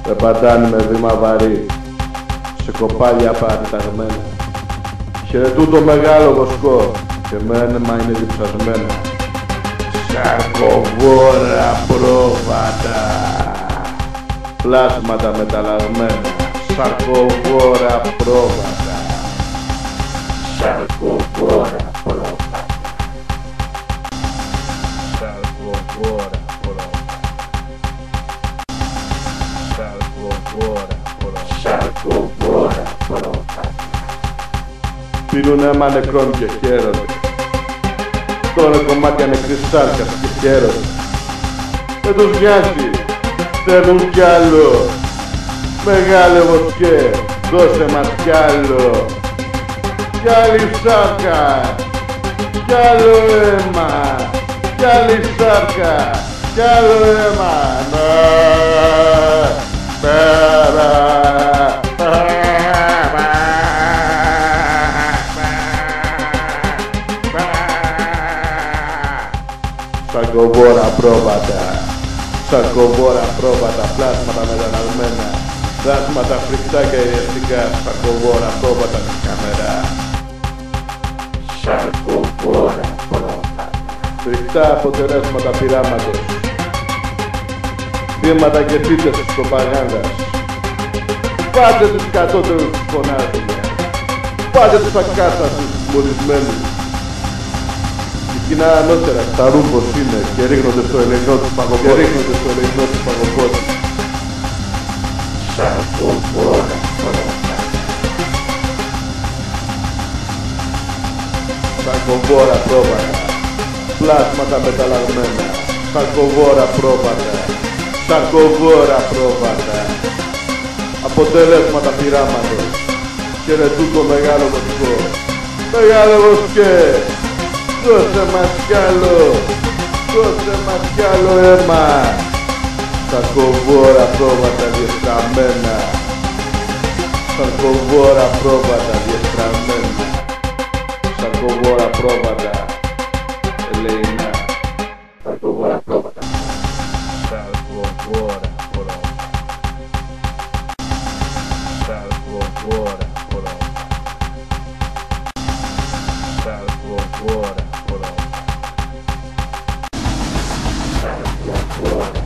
περπατάνε με βήμα βαρύ σε κοπάλια παραταγμένα. Χαιρετούν το μεγάλο βοσκό και μένεμα είναι διψασμένα. Σαρκοβόρα πρόβατα, πλάσματα μεταλλαγμένα. Σαρκοβόρα πρόβατα, σαρκοβόρα πρόβατα, σαρκοβόρα πρόβατα, σαρκοβόρα πρόβατα, σαρκοβόρα πρόβατα. Πίνουνε αίμα νεκρών και χαίρονται. Τώρα κομμάτια νεκρής σάρκας και χαίρονται. Δεν τους νοιάζει, θέλουν κι άλλο. Μεγάλε βοσκέ, δώσε μας κι άλλο. Κι άλλη σάρκα, κι άλλο αίμα. Κι άλλη σάρκα, κι άλλο αίμα. Σαρκοβόρα πρόβατα, σαρκοβόρα πρόβατα, πλάσματα μεταλλαγμένα, πλάσματα φρικτά και ιδιαστικά, σαρκοβόρα πρόβατα στην καμερά. Σαρκοβόρα πρόβατα. Φρικτά αποτελέσματα πειράματος, θύματα και θύτες της προπαγάνδας. Πάτε τους κατώτερους τους φωνάζουνε, πάτε τους ακάστατους τους μολυσμένους. Κοινά ανώτερα, τα ρούμπος είναι και ρίχνονται στο ελεηνό τους παγωπότη. Σαρκοβόρα πρόβατα. Σαρκοβόρα πρόβατα, πλάσματα μεταλλαγμένα. Σαρκοβόρα πρόβατα, σαρκοβόρα πρόβατα. Αποτελέσματα πειράματος. Χαιρετούν το μεγάλο βοσκό. Μεγάλο βοσκέ, δώσε μας κι άλλο, δώσε μας κι άλλο αίμα. Σαρκοβόρα πρόβατα διεστραμμένα, σαρκοβόρα πρόβατα διεστραμμένα, σαρκοβόρα πρόβατα ελεηνά. Σαρκοβόρα πρόβατα, σαρκοβόρα πρόβατα, σαρκοβόρα πρόβατα, σαρκοβόρα πρόβατα.